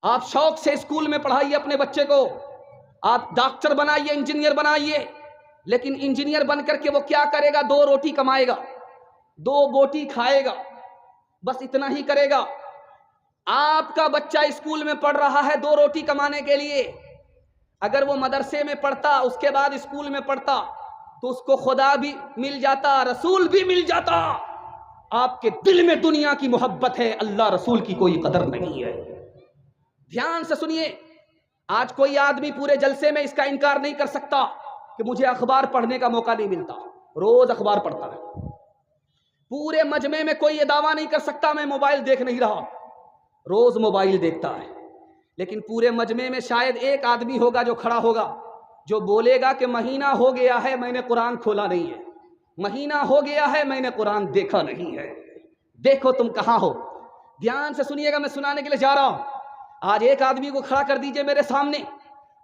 آپ شوق سے اسکول میں پڑھائیے اپنے بچے کو، آپ ڈاکٹر بنائیے، انجینئر بنائیے، لیکن انجینئر بن کر کے وہ کیا کرے گا؟ 2 روٹی کمائے گا، 2 بوٹی کھائے گا، بس اتنا ہی کرے گا۔ آپ کا بچہ اسکول میں پڑھ رہا ہے 2 روٹی کمانے کے لیے، اگر وہ مدرسے میں پڑھتا، اس کے بعد اسکول میں پڑھتا، تو اس کو خدا بھی مل جاتا، رسول بھی مل جاتا۔ آپ کے دل میں دنیا کی محبت ہے، اللہ رسول کی کوئی قدر نہیں ہے۔ دھیان سے سنیے، آج کوئی آدمی پورے جلسے میں اس کا انکار نہیں کر سکتا کہ مجھے اخبار پڑھنے کا موقع نہیں ملتا، روز اخبار پڑھتا ہے۔ پورے مجمع میں کوئی یہ دعویٰ نہیں کر سکتا میں موبائل دیکھ نہیں رہا، روز موبائل دیکھتا ہے۔ لیکن پورے مجمع میں شاید ایک آدمی ہوگا جو کھڑا ہوگا، جو بولے گا کہ مہینہ ہو گیا ہے میں نے قرآن کھولا نہیں ہے، مہینہ ہو گیا ہے میں نے قرآن دیکھا نہیں ہے۔ دیکھو تم کہاں ہو۔ دھیان سے سنیے گا، میں سنانے کے لیے جا رہا ہوں۔ آج ایک آدمی کو کھڑا کر دیجئے میرے سامنے،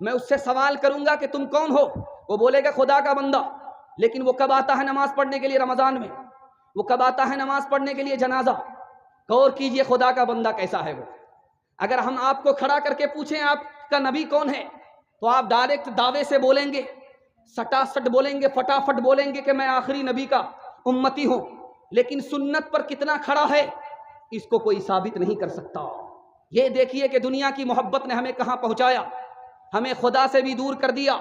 میں اس سے سوال کروں گا کہ تم کون ہو؟ وہ بولے گا خدا کا بندہ، لیکن وہ کب آتا ہے نماز پڑھنے کے لیے؟ رمضان میں۔ وہ کب آتا ہے نماز پڑھنے کے لیے؟ جنازہ۔ غور کیجئے خدا کا بندہ کیسا ہے وہ۔ اگر ہم آپ کو کھڑا کر کے پوچھیں آپ کا نبی کون ہے، تو آپ ڈائریکٹ دعوے سے بولیں گے، سٹاسٹ بولیں گے، فٹافٹ بولیں گے کہ میں آخری نبی کا امتی ہوں۔ لیکن سنت پر کتنا کھڑا ہے اس کو کوئی ثابت نہیں کر سکتا۔ یہ دیکھیے کہ دنیا کی محبت نے ہمیں کہاں پہنچایا، ہمیں خدا سے بھی دور کر دیا،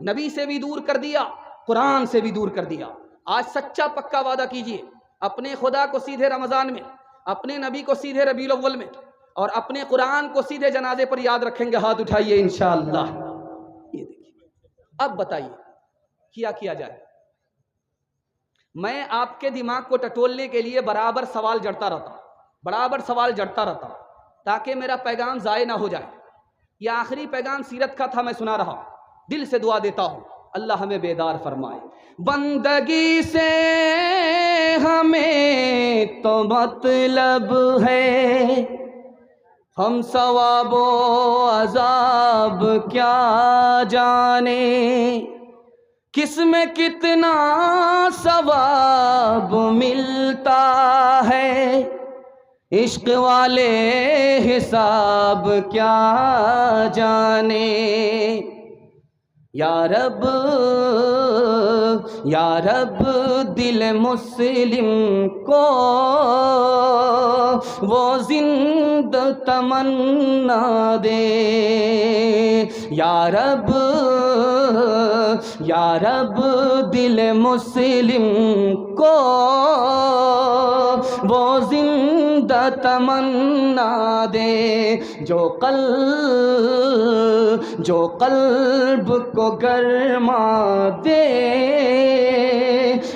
نبی سے بھی دور کر دیا، قرآن سے بھی دور کر دیا۔ آج سچا پکا وعدہ کیجئے، اپنے خدا کو سیدھے رمضان میں، اپنے نبی کو سیدھے ربیع الاول میں، اور اپنے قرآن کو سیدھے جنازے پر یاد رکھیں گے۔ ہاتھ اٹھائیے انشاءاللہ۔ یہ دیکھیے، اب بتائیے کیا جائے؟ میں آپ کے دماغ کو ٹٹولنے کے لیے برابر سوال جڑتا رہتا تاکہ میرا پیغام ضائع نہ ہو جائے۔ یہ آخری پیغام سیرت کا تھا، میں سنا رہا، دل سے دعا دیتا ہوں اللہ ہمیں بیدار فرمائے۔ بندگی سے ہمیں تو مطلب ہے، ہم ثواب و عذاب کیا جانے، کس میں کتنا ثواب ملتا ہے، عشق والے حساب کیا جانے۔ یا رب دل مسلم کو وہ زندہ تمنا دے، یا رب دل مسلم کو وہ زندہ تمنا دے، جو قلب کو گرما دے،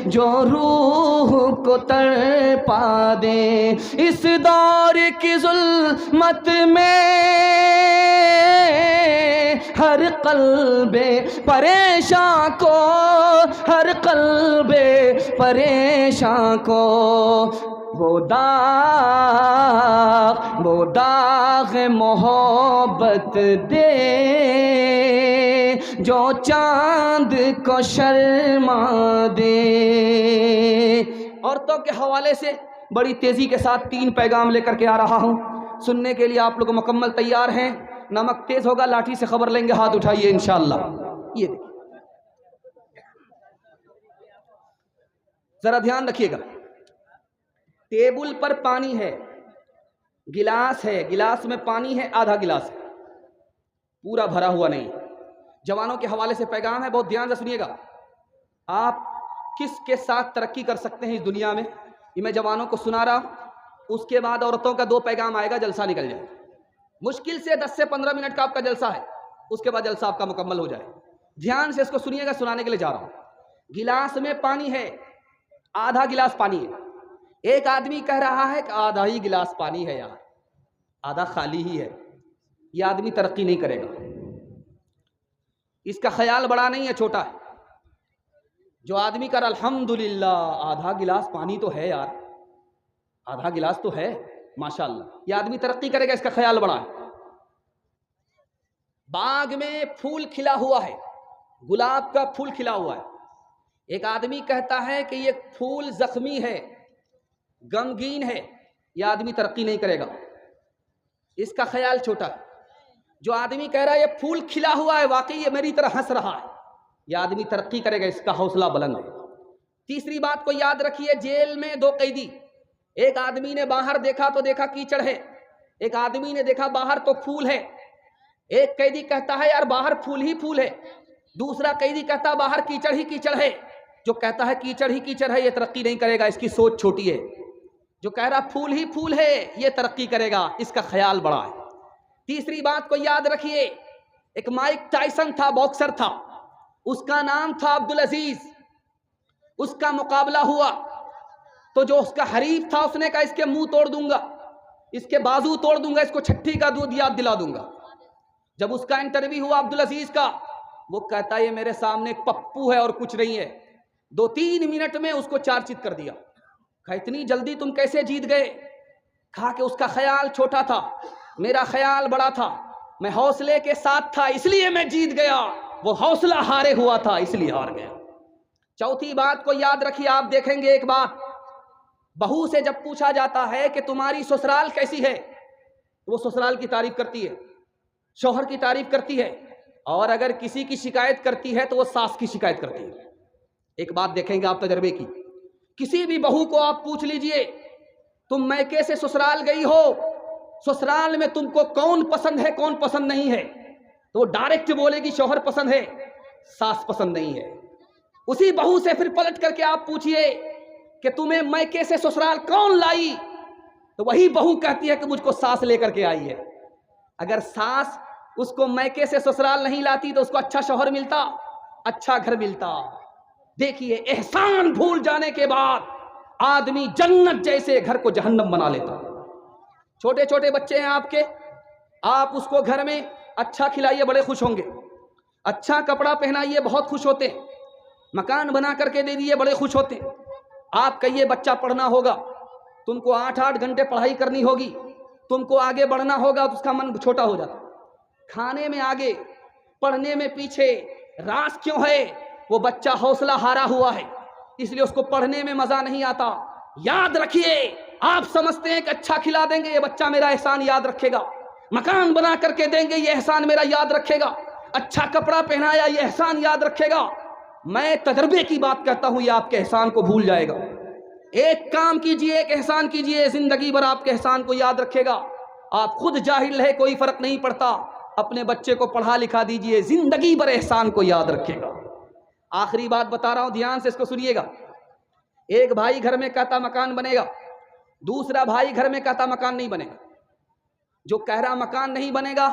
جو روح کو تڑپا دے۔ اس دور کی ظلمت میں ہر قلب پریشاں کو، ہر قلب پریشاں کو وہ داغ محبت دے، جو چاند کو شرما دے۔ عورتوں کے حوالے سے بڑی تیزی کے ساتھ 3 پیغام لے کر کے آ رہا ہوں، سننے کے لیے آپ لوگ مکمل تیار ہیں؟ نمک تیز ہوگا لاٹھی سے خبر لیں گے، ہاتھ اٹھائیے انشاءاللہ۔ یہ دیکھیں، ذرا دھیان رکھیے گا، ٹیبل پر پانی ہے، گلاس ہے، گلاس میں پانی ہے، آدھا گلاس ہے، پورا بھرا ہوا نہیں۔ جوانوں کے حوالے سے پیغام ہے، بہت دھیان سے سنیے گا۔ آپ کس کے ساتھ ترقی کر سکتے ہیں اس دنیا میں، یہ میں جوانوں کو سنا رہا ہوں، اس کے بعد عورتوں کا 2 پیغام آئے گا، جلسہ نکل جائے۔ مشکل سے 10 سے 15 منٹ کا آپ کا جلسہ ہے، اس کے بعد جلسہ آپ کا مکمل ہو جائے۔ دھیان سے اس کو سنیے گا، سنانے کے لیے جا رہا ہوں۔ گلاس میں پانی ہے، آدھا گلاس پانی ہے۔ ایک آدمی کہہ رہا ہے کہ آدھا ہی گلاس پانی ہے یار، آدھا خالی ہی ہے، یہ آدمی ترقی نہیں کرے گا۔ اس کا خیال بڑا نہیں ہے، چھوٹا ہے۔ جو آدمی کہہ رہا الحمدللہ آدھا گلاس پانی تو ہے یار، آدھا گلاس تو ہے ماشاءاللہ، یہ آدمی ترقی کرے گا، اس کا خیال بڑا ہے۔ باغ میں پھول کھلا ہوا ہے، گلاب کا پھول کھلا ہوا ہے، ایک آدمی کہتا ہے کہ یہ پھول زخمی ہے، غمگین ہے، یہ آدمی ترقی نہیں کرے گا، اس کا خیال چھوٹا ہے۔ جو آدمی کہہ رہا ہے یہ پھول کھلا ہوا ہے واقعی یہ میری طرح ہنس رہا ہے، یہ آدمی ترقی کرے گا، اس کا حوصلہ بلند ہے۔ تیسری بات کو یاد رکھیے، جیل میں دو قیدی، ایک آدمی نے باہر دیکھا تو دیکھا کیچڑ ہے، ایک آدمی نے دیکھا باہر تو پھول ہے۔ ایک قیدی کہتا ہے یار باہر پھول ہی پھول ہے، دوسرا قیدی کہتا ہے باہر کیچڑ ہی کیچڑ ہے۔ جو کہتا ہے کیچڑ ہی کیچڑ ہے یہ ترقی نہیں کرے گا، اس کی سوچ چھوٹی ہے۔ جو کہہ رہا پھول ہی پھول ہے یہ ترقی کرے گا، اس کا خیال بڑا ہے۔ تیسری بات کو یاد رکھیے، ایک مائک ٹائسن تھا، باکسر تھا، اس کا نام تھا عبدالعزیز، اس کا مقابلہ ہوا تو جو اس کا حریف تھا اس نے کہا اس کے منہ توڑ دوں گا، اس کے بازو توڑ دوں گا، اس کو چھٹی کا دودھ یاد دلا دوں گا۔ جب اس کا انٹرویو ہوا عبدالعزیز کا، وہ کہتا ہے یہ میرے سامنے پپو ہے اور کچھ نہیں ہے۔ 2-3 منٹ میں اس کو چارچت کر دیا۔ کہا اتنی جلدی تم کیسے جیت گئے؟ کہا کہ اس کا خیال چھوٹا تھا، میرا خیال بڑا تھا، میں حوصلے کے ساتھ تھا اس لیے میں جیت گیا، وہ حوصلہ ہارے ہوا تھا اس لیے ہار گیا۔ چوتھی بات کو یاد رکھیے، آپ دیکھیں گے ایک بات، بہو سے جب پوچھا جاتا ہے کہ تمہاری سسرال کیسی ہے تو وہ سسرال کی تعریف کرتی ہے، شوہر کی تعریف کرتی ہے، اور اگر کسی کی شکایت کرتی ہے تو وہ ساس کی شکایت کرتی ہے۔ ایک بات دیکھیں گے آپ تجربے کی، کسی بھی بہو کو آپ پوچھ لیجئے تم میکے سے سسرال گئی ہو، سسرال میں تم کو کون پسند ہے کون پسند نہیں ہے، تو وہ ڈائریکٹ بولے گی شوہر پسند ہے، ساس پسند نہیں ہے۔ اسی بہو سے پھر پلٹ کر کے آپ پوچھئے کہ تمہیں میکے سے سسرال کون لائی، تو وہی بہو کہتی ہے کہ مجھ کو ساس لے کر کے آئی ہے۔ اگر ساس اس کو میکے سے سسرال نہیں لاتی تو اس کو اچھا شوہر ملتا، اچھا گھر ملتا۔ دیکھیے احسان بھول جانے کے بعد آدمی جنت جیسے گھر کو جہنم بنا لیتا۔ چھوٹے چھوٹے بچے ہیں آپ کے، آپ اس کو گھر میں اچھا کھلائیے بڑے خوش ہوں گے، اچھا کپڑا پہنائیے بہت خوش ہوتے ہیں، مکان بنا کر کے دے دیے بڑے خوش ہوتے ہیں۔ آپ کہیے بچہ پڑھنا ہوگا، تم کو 8 گھنٹے پڑھائی کرنی ہوگی، تم کو آگے بڑھنا ہوگا تو اس کا من چھوٹا ہو جاتا۔ کھانے میں آگے، پڑھنے میں پیچھے، راز کیوں ہے؟ وہ بچہ حوصلہ ہارا ہوا ہے، اس لیے اس کو پڑھنے میں مزہ نہیں آتا۔ یاد رکھیے، آپ سمجھتے ہیں کہ اچھا کھلا دیں گے یہ بچہ میرا احسان یاد رکھے گا، مکان بنا کر کے دیں گے یہ احسان میرا یاد رکھے گا، اچھا کپڑا پہنایا یہ احسان یاد رکھے گا۔ میں تجربے کی بات کہتا ہوں، یہ آپ کے احسان کو بھول جائے گا۔ ایک کام کیجئے، ایک احسان کیجئے، زندگی بھر آپ کے احسان کو یاد رکھے گا۔ آپ خود جاہل ہے کوئی فرق نہیں پڑتا، اپنے بچے کو پڑھا لکھا دیجئے، زندگی بھر احسان کو یاد رکھے گا۔ آخری بات بتا رہا ہوں، دھیان سے اس کو سنیے گا۔ ایک بھائی گھر میں کہتا مکان بنے گا، دوسرا بھائی گھر میں کہتا مکان نہیں بنے گا۔ جو کہہ رہا مکان نہیں بنے گا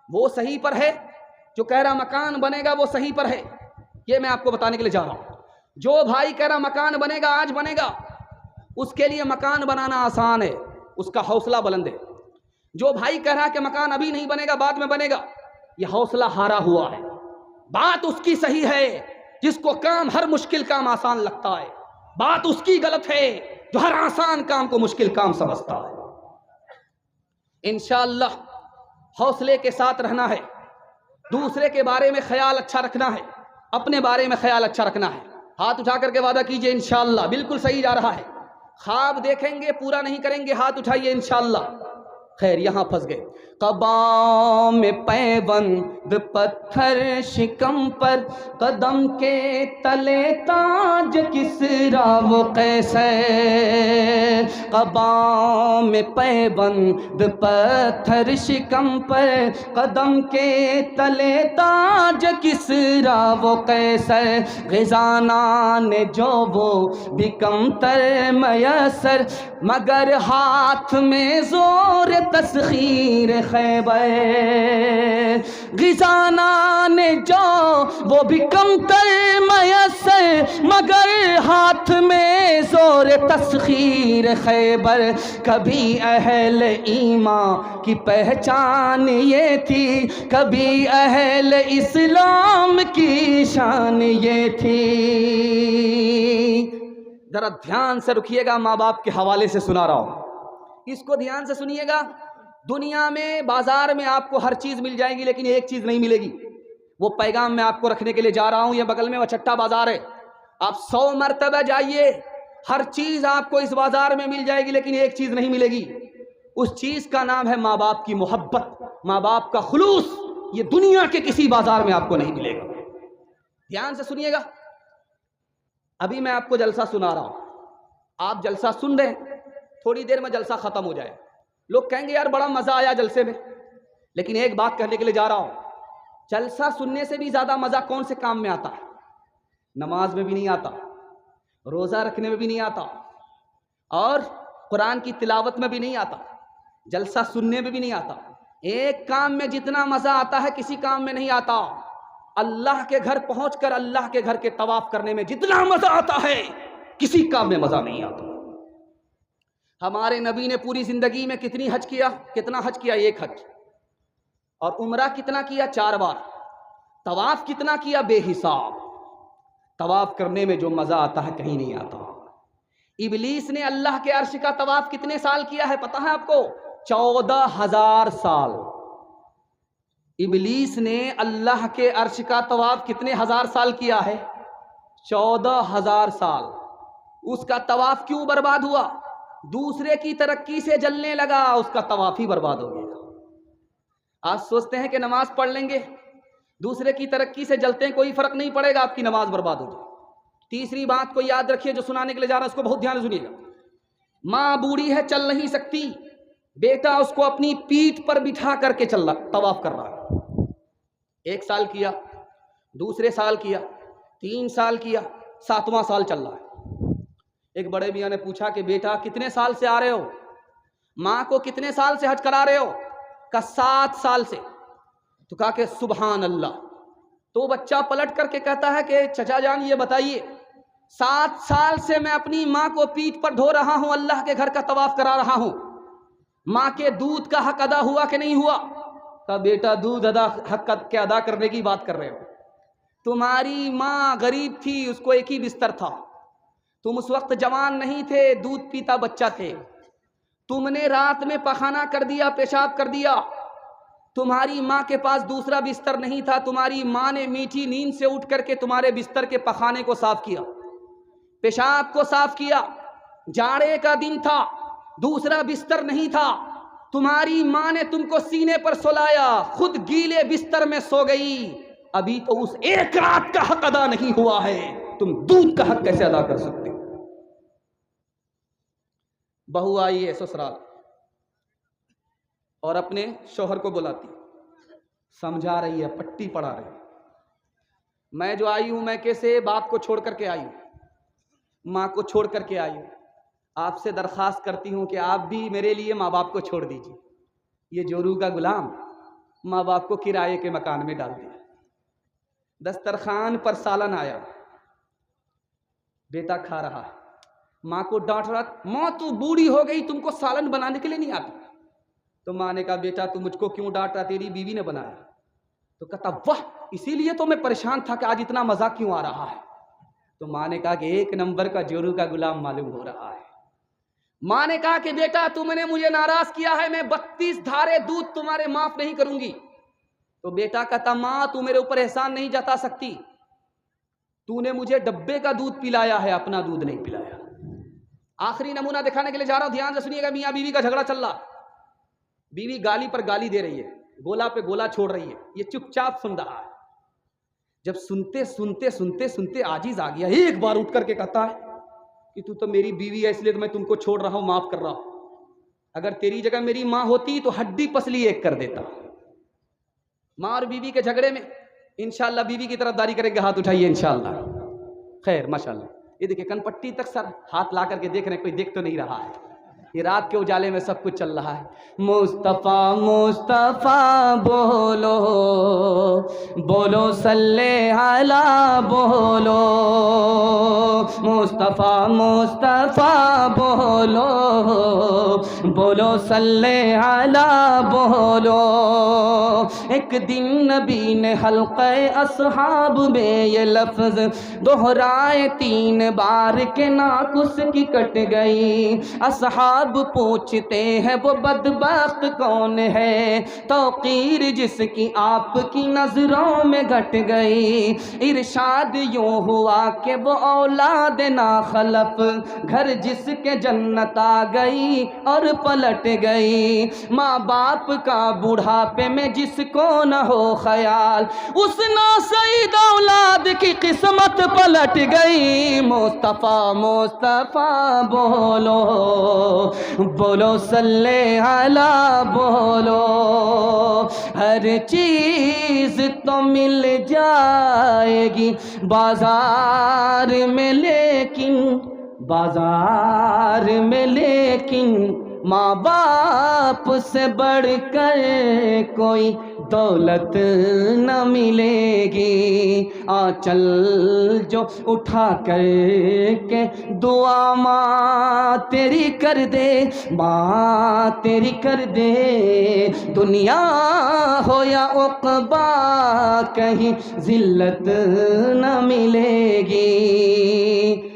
وہ صحیح پر ہے، جو کہہ رہا مکان بنے گا وہ صحیح پر ہے۔ یہ میں آپ کو بتانے کے لیے جا رہا ہوں۔ جو بھائی کہہ رہا مکان بنے گا آج بنے گا، اس کے لیے مکان بنانا آسان ہے، اس کا حوصلہ بلند ہے۔ جو بھائی کہہ رہا کہ مکان ابھی نہیں بنے گا بعد میں بنے گا، یہ حوصلہ ہارا ہوا ہے۔ بات اس کی صحیح ہے جس کو کام ہر مشکل کام آسان لگتا ہے، بات اس کی غلط ہے جو ہر آسان کام کو مشکل کام سمجھتا ہے۔ انشاءاللہ حوصلے کے ساتھ رہنا ہے، دوسرے کے بارے میں خیال اچھا رکھنا ہے، اپنے بارے میں خیال اچھا رکھنا ہے۔ ہاتھ اٹھا کر کے وعدہ کیجئے انشاءاللہ بالکل صحیح جا رہا ہے۔ خواب دیکھیں گے پورا نہیں کریں گے، ہاتھ اٹھائیے انشاءاللہ۔ خیر یہاں پھنس گئے۔ قبا میں پیوند پتھر شکم پر، قدم کے تلے تاج کسریٰ و قیصر۔ قبا میں پیوند پتھر شکم پر، قدم کے تلے تاج کسریٰ و قیصر۔ غزانان جو وہ بھی کمتر میسر، مگر ہاتھ میں زور تسخیر خیبر۔ غزانان جو وہ بھی کمتر میسر، مگر ہاتھ میں زور تسخیر خیبر۔ کبھی اہل ایمان کی پہچان یہ تھی، کبھی اہل اسلام کی شان یہ تھی۔ ذرا دھیان سے رکھیے گا، ماں باپ کے حوالے سے سنا رہا ہوں، اس کو دھیان سے سنیے گا۔ دنیا میں بازار میں آپ کو ہر چیز مل جائے گی لیکن ایک چیز نہیں ملے گی، وہ پیغام میں آپ کو رکھنے کے لیے جا رہا ہوں۔ یہ بغل میں وچٹا بازار ہے، آپ 100 مرتبہ جائیے، ہر چیز آپ کو اس بازار میں مل جائے گی لیکن ایک چیز نہیں ملے گی، اس چیز کا نام ہے ماں باپ کی محبت، ماں باپ کا خلوص. یہ دنیا کے کسی بازار میں آپ کو نہیں ملے گا. دھیان سے سنیے گا. ابھی میں آپ کو جلسہ سنا رہا ہوں، آپ جلسہ سن رہے ہیں، تھوڑی دیر میں جلسہ ختم ہو جائے. لوگ کہیں گے یار بڑا مزہ آیا جلسے میں، لیکن ایک بات کہنے کے لیے جا رہا ہوں، جلسہ سننے سے بھی زیادہ مزہ کون سے کام میں آتا ہے؟ نماز میں بھی نہیں آتا، روزہ رکھنے میں بھی نہیں آتا، اور قرآن کی تلاوت میں بھی نہیں آتا، جلسہ سننے میں بھی نہیں آتا. ایک کام میں جتنا مزہ آتا ہے کسی کام میں نہیں آتا. اللہ کے گھر پہنچ کر اللہ کے گھر کے طواف کرنے میں جتنا مزہ آتا ہے کسی کام میں مزہ نہیں آتا. ہمارے نبی نے پوری زندگی میں کتنا حج کیا؟ ایک حج. اور عمرہ کتنا کیا؟ 4 بار. طواف کتنا کیا؟ بے حساب. طواف کرنے میں جو مزہ آتا ہے کہیں نہیں آتا. ابلیس نے اللہ کے عرش کا طواف کتنے سال کیا ہے پتہ ہے آپ کو؟ 14,000 سال. ابلیس نے اللہ کے عرش کا طواف کتنے ہزار سال کیا ہے؟ 14,000 سال. اس کا طواف کیوں برباد ہوا؟ دوسرے کی ترقی سے جلنے لگا، اس کا طواف ہی برباد ہو گیا. آپ سوچتے ہیں کہ نماز پڑھ لیں گے، دوسرے کی ترقی سے جلتے ہیں، کوئی فرق نہیں پڑے گا، آپ کی نماز برباد ہو جائے. تیسری بات کو یاد رکھیے جو سنانے کے لیے جا رہا ہوں، اس کو بہت دھیان سے سنیے گا. ماں بوڑھی ہے، چل نہیں سکتی، بیٹا اس کو اپنی پیٹھ پر بٹھا کر کے چل رہا، طواف کر رہا ہے. 1 سال کیا، دوسرے سال کیا، 3 سال کیا، 7واں سال چل رہا ہے. ایک بڑے میاں نے پوچھا کہ بیٹا کتنے سال سے آ رہے ہو؟ ماں کو کتنے سال سے حج کرا رہے ہو؟ کہا 7 سال سے. تو کہا کہ سبحان اللہ. تو بچہ پلٹ کر کے کہتا ہے کہ چچا جان یہ بتائیے 7 سال سے میں اپنی ماں کو پیٹھ پر ڈھو رہا ہوں، اللہ کے گھر کا طواف کرا رہا ہوں، ماں کے دودھ کا حق ادا ہوا کہ نہیں ہوا؟ کہا بیٹا دودھ حق کے ادا کرنے کی بات کر رہے ہو. تمہاری ماں غریب تھی، اس کو ایک ہی بستر تھا، تم اس وقت جوان نہیں تھے، دودھ پیتا بچہ تھے، تم نے رات میں پخانہ کر دیا، پیشاب کر دیا. تمہاری ماں کے پاس دوسرا بستر نہیں تھا، تمہاری ماں نے میٹھی نیند سے اٹھ کر کے تمہارے بستر کے پخانے کو صاف کیا، پیشاب کو صاف کیا. جاڑے کا دن تھا، دوسرا بستر نہیں تھا، تمہاری ماں نے تم کو سینے پر سلایا، خود گیلے بستر میں سو گئی. ابھی تو اس 1 رات کا حق ادا نہیں ہوا ہے، تم دودھ کا حق کیسے ادا کر سکتے ہو؟ بہو آئی ہے سسرال اور اپنے شوہر کو بلاتی، سمجھا رہی ہے، پٹی پڑھا رہی ہے. میں جو آئی ہوں میکے سے باپ کو چھوڑ کر کے آئی ہوں، ماں کو چھوڑ کر کے آئی ہوں، آپ سے درخواست کرتی ہوں کہ آپ بھی میرے لیے ماں باپ کو چھوڑ دیجیے. یہ جورو کا غلام ماں باپ کو کرائے کے مکان میں ڈال دیا. دسترخوان پر سالن آیا، بیٹا کھا رہا ہے، ماں کو ڈانٹ رہا، ماں تو بوڑھی ہو گئی، تم کو سالن بنانے کے لیے نہیں آتی. تو ماں نے کہا بیٹا تو مجھ کو کیوں ڈانٹ رہا، تیری بیوی نے بنایا. تو کہتا واہ، اسی لیے تو میں پریشان تھا کہ آج اتنا مزہ کیوں آ رہا ہے. تو ماں نے کہا کہ 1 نمبر کا جورو کا غلام معلوم ہو رہا ہے. ماں نے کہا کہ بیٹا تم نے مجھے ناراض کیا ہے، میں 32 دھارے دودھ تمہارے معاف نہیں کروں گی. تو بیٹا کہتا ماں تو میرے اوپر احسان نہیں جتا سکتی، تو نے مجھے ڈبے کا دودھ پلایا ہے، اپنا دودھ نہیں پلایا. آخری نمونہ دکھانے کے لیے جا رہا ہوں، دھیان سے سنیے گا. میاں بیوی کا جھگڑا چل رہا، بیوی گالی پر گالی دے رہی ہے، گولا پہ گولا چھوڑ رہی ہے، یہ چپ چاپ سن رہا ہے. جب سنتے عاجز آ گیا، ایک بار اٹھ کر کے کہتا ہے کہ تو میری بیوی ہے اس لیے تو میں تم کو چھوڑ رہا ہوں، معاف کر رہا ہوں. اگر تیری جگہ میری ماں ہوتی تو ہڈی پسلی ایک کر دیتا. ماں اور بیوی کے جھگڑے میں انشاءاللہ بیوی کی طرف داری کریں گے، ہاتھ اٹھائیے انشاءاللہ. خیر ماشاءاللہ. یہ دیکھیں کن پٹی تک سر ہاتھ لا کر کے دیکھ رہے ہیں، کوئی دیکھ تو نہیں رہا ہے. یہ رات کے اجالے میں سب کچھ چل رہا ہے. مصطفیٰ مصطفیٰ بولو بولو صلی علی بولو، مصطفیٰ مصطفیٰ بولو بولو صلی علی بولو. ایک دن نبی نے حلقہ اصحاب میں یہ لفظ دہرائے 3 بار کے ناک اس کی کٹ گئی. اصحاب اب پوچھتے ہیں وہ بدبخت کون ہے، توقیر جس کی آپ کی نظروں میں گھٹ گئی۔ ارشاد یوں ہوا کہ وہ اولاد ناخلف، گھر جس کے جنت آ گئی اور پلٹ گئی۔ ماں باپ کا بڑھاپے میں جس کو نہ ہو خیال، اس ناسعید اولاد کی قسمت پلٹ گئی۔ مصطفیٰ مصطفیٰ بولو، بولو صلی علی بولو، ہر چیز تو مل جائے گی بازار میں، لیکن ماں باپ سے بڑھ کر کوئی دولت نہ ملے گی۔ آنچل جو اٹھا کر کے دعا ماں تیری کر دے، ماں تیری کر دے، دنیا ہو یا عقبیٰ کہیں ذلت نہ ملے گی۔